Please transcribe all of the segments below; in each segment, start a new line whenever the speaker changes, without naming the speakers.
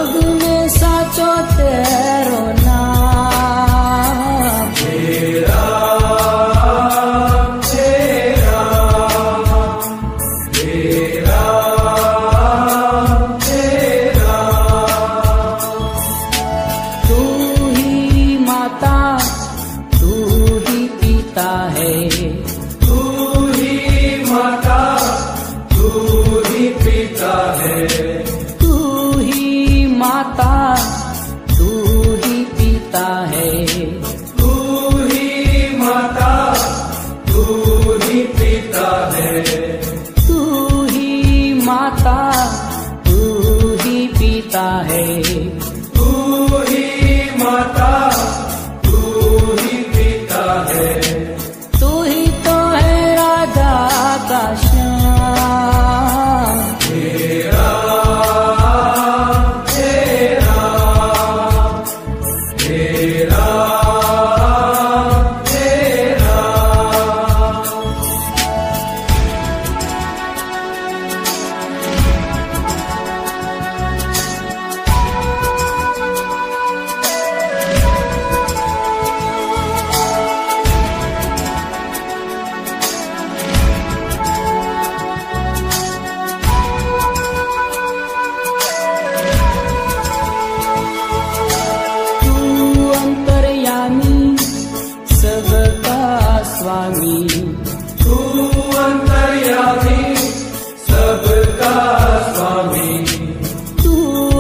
जग में साचो तेरो नाम।
तेरा तेरा तेरा तेरा।
तू ही माता तू ही पिता है,
तू ही माता तू ही पिता है,
तू ही माता तू ही पिता है,
तू ही माता तू ही पिता है,
तू ही माता तू ही पिता है,
तू ही माता तू ही पिता है।
तू ही तो है राधा का श्याम।
तेरा तेरा तेरा तेरा।
तू अंतर्यामी सबका स्वामी,
तू अंतर्यामी सबका स्वामी,
तू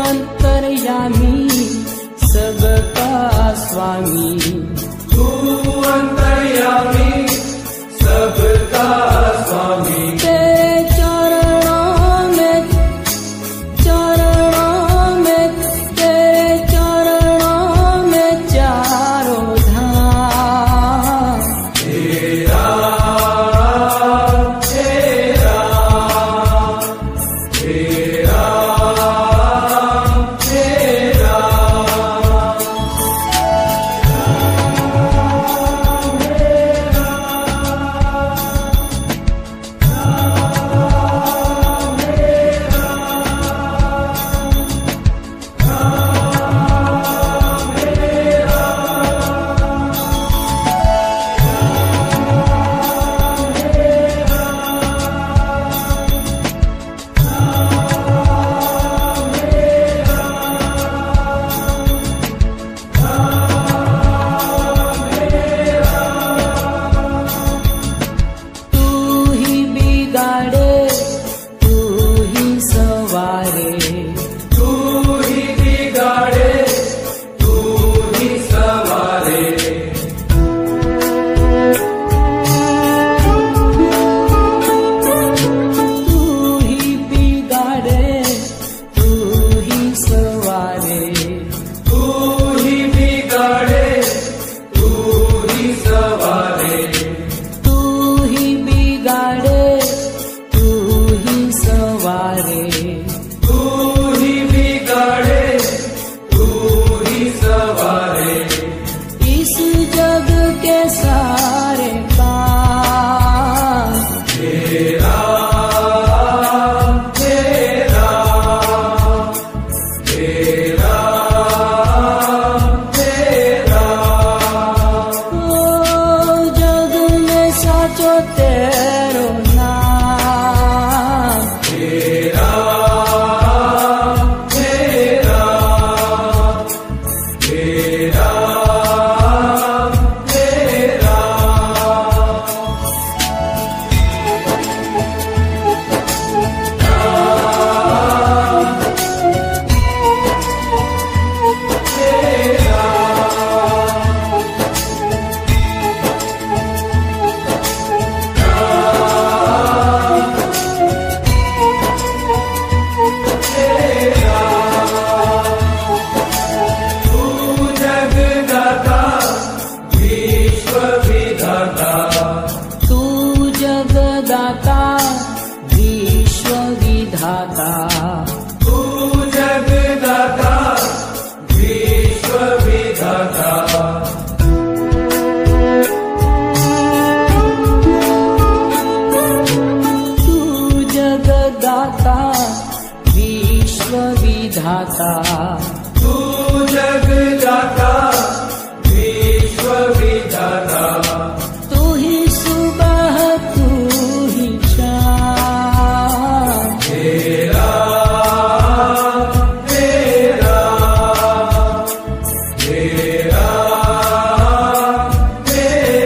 अंतर्यामी सबका स्वामी,
तू अंतर्यामी सबका स्वामी।
तेरे चरणों में तेरे चरणों में चारों धाम।
तेरा तेरा तेरा तेरा।
तू ही बिगाड़े तू ही सवारे,
तू ही बिगाड़े तू ही सवारे,
तू ही बिगाड़े तू ही सवारे,
तू ही बिगाड़े तू ही सवारे,
तू ही बिगाड़े तू ही सवारे।
तू ही बिगाड़े तू ही सवारे।
इस जग के सारे काम
तेरा तेरा तेरा तेरा।
ओ जग में साचो तेरो नाम।
तेरा तेरा तेरा तेरा।
दाता,
तू जग दाता विश्व विधाता,
तू ही सुबह तू ही शाम,
तेरा तेरा तेरा तेरा।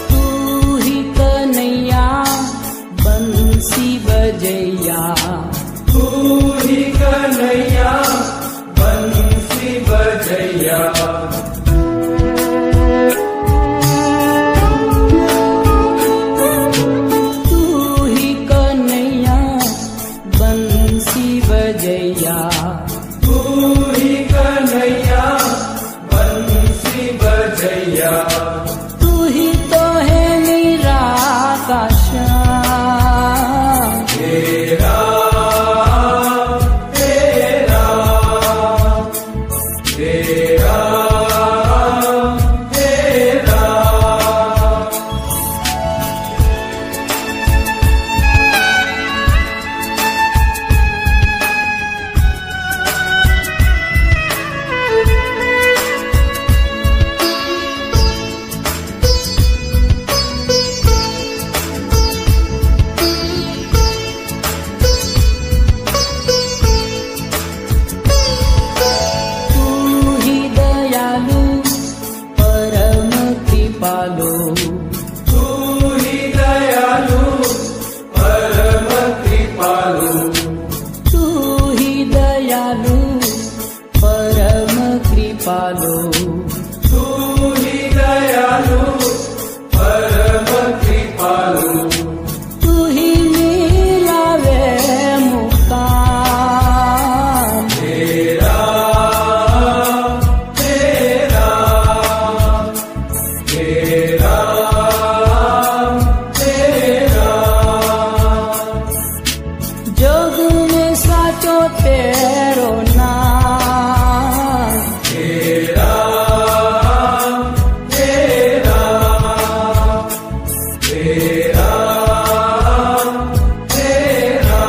तू ही कन्हैया बंसी बजैया,
तू ही कन्हैया बंसी बजैया,
तू ही कन्हैया बंसी बजैया,
तू ही कन्हैया बंसी बजैया,
तू ही तो है मेरा श्याम,
तेरा तेरा तेरा तेरा।
तू ही दयालु परम कृपालु,
तू ही दयालु परम कृपालु,
तू ही दयालु परम कृपालु,
तू ही दयालु परम कृपालु,
तू ही मिलावे मुक्तान,
तेरा तेरा तेरा तेरा।
जोग में साचो तेरो नाम,
तेरा तेरा तेरा तेरा।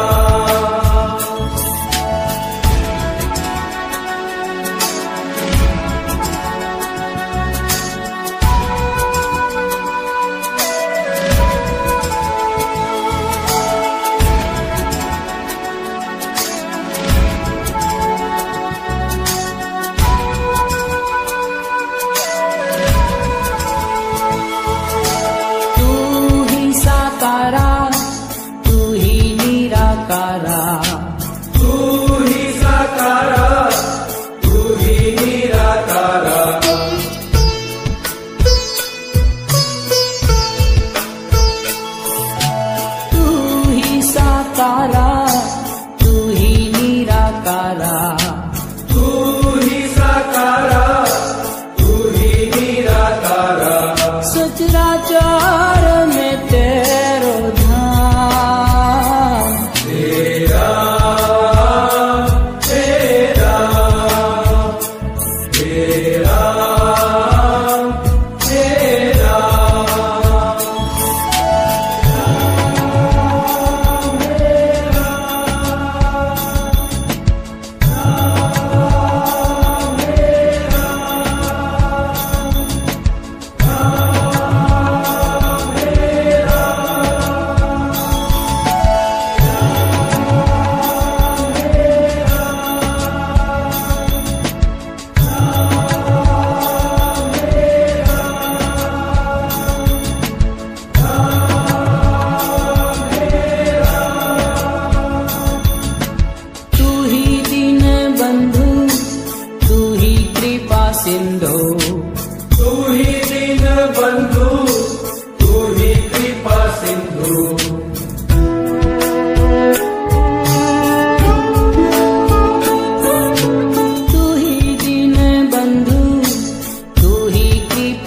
तू ही साकारा तू ही निराकारा,
तू ही साकारा तू ही निराकारा,
तू ही साकारा तू ही निराकारा,
तू ही साकारा तू ही निराकारा,
सचराचर में तेरो धाम,
तेरा तेरा तेरा तेरा।
सिंधु,
तू ही दीन बंधु, तू ही कृपा सिंधु।
तू ही दीन बंधु, तू ही कृपा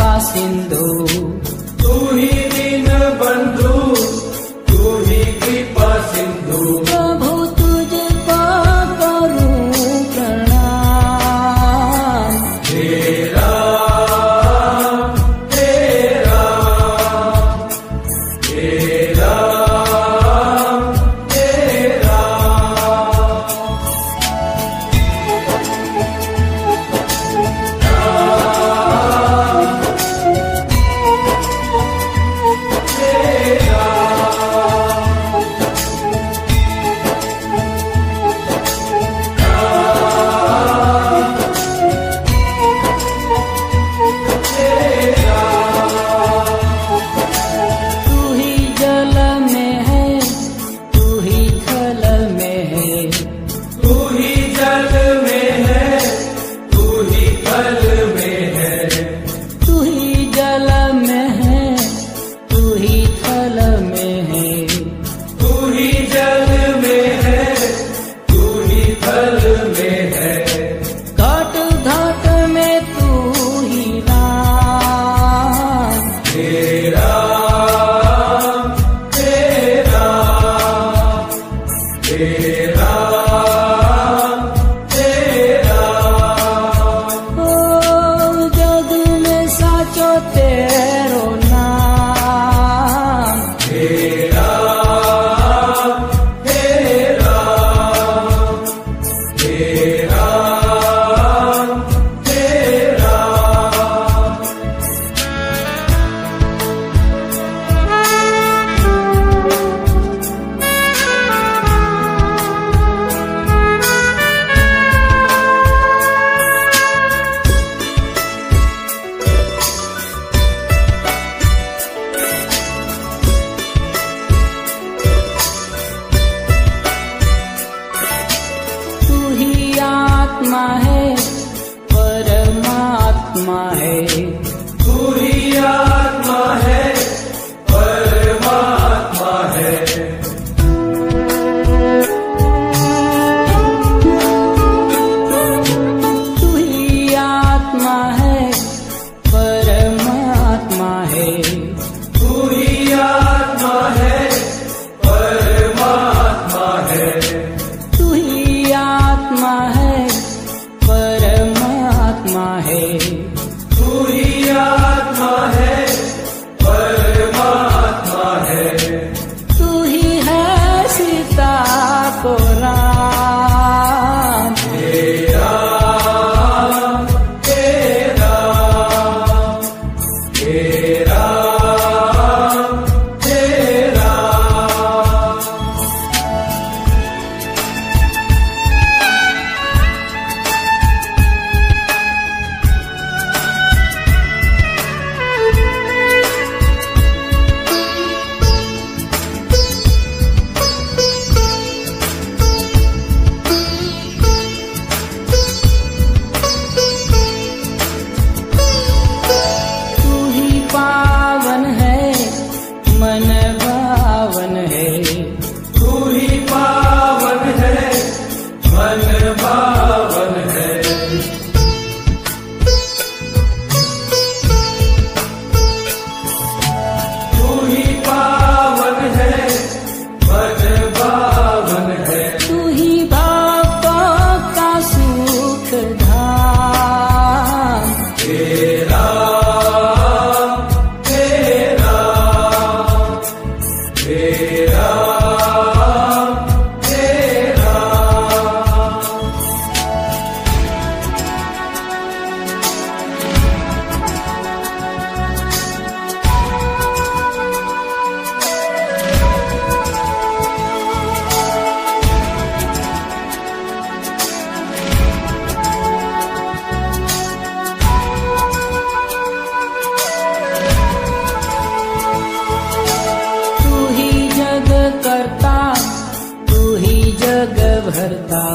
भरता।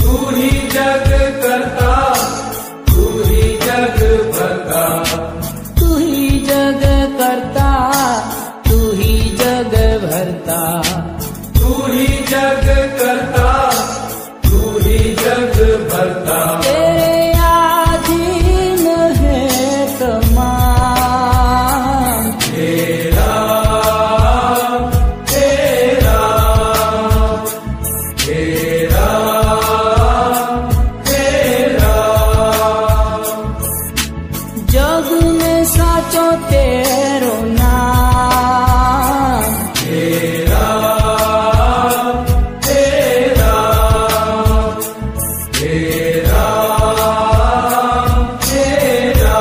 तू ही जग करता, तू ही जग भरता।
तू ही जग करता, तू ही जग भरता।
तू ही जग करता, तू ही जग भरता।
तेरे अधीन है तमाम।
तेरा तेरा तेरा तेरा
जग में साचो तेरो नाम।
तेरा तेरा तेरा तेरा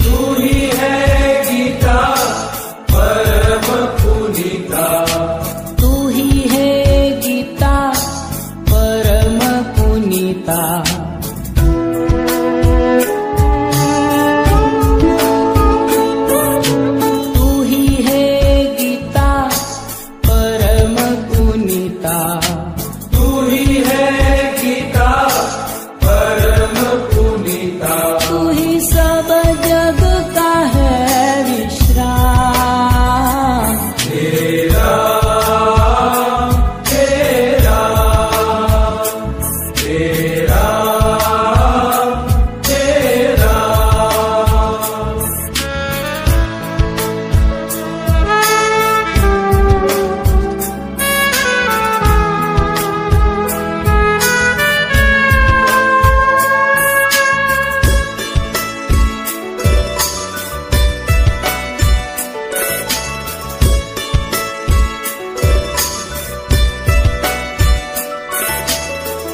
तू ही है गीता परम पुनीता।
तू ही है गीता परम पुनीता। तू ही है गीता परम पुनीता।
तू ही है गीता परम पुनीता।
तू ही सब जग का है विश्राम।
तेरा तेरा तेरा तेरा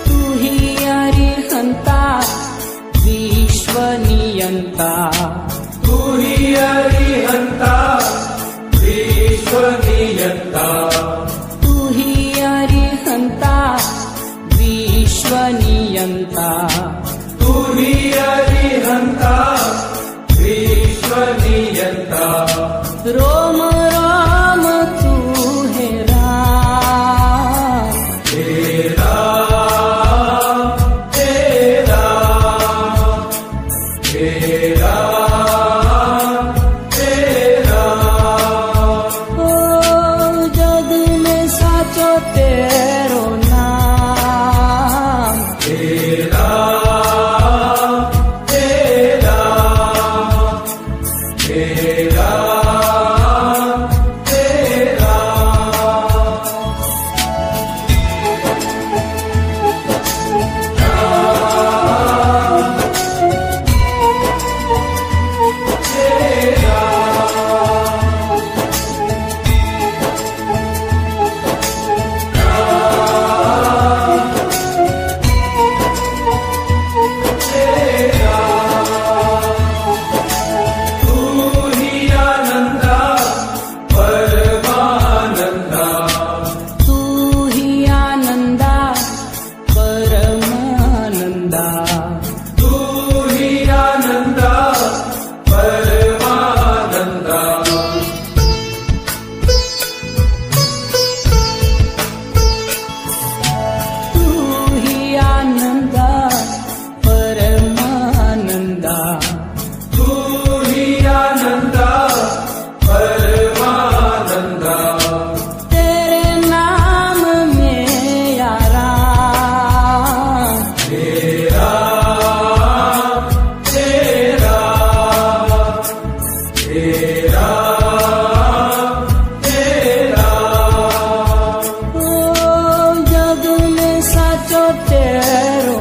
तू ही अरिहंता विश्व नियंता।
तू ही अरिहंता विश्व नियंता।
तू ही अरिहंता विश्व नियंता।
तू ही अरिहंता विश्व नियंता।
रोम राम तू है राम।
तेरा तेरा तेरा तेरा
ओ जग में साचो तेरो नाम।
तेरा तेरा तेरा तेरा तू ही आनंदा परमानंदा।
तू ही आनंदा परमानंदा।
तू ही आनंदा परमानंदा।
तू ही आनंदा परमानंदा।
तू ही आनंदा परमानंदा।
तेरे नाम में यारा।
तेरा तेरा तेरा तेरा
ओ जग में साचो तेरो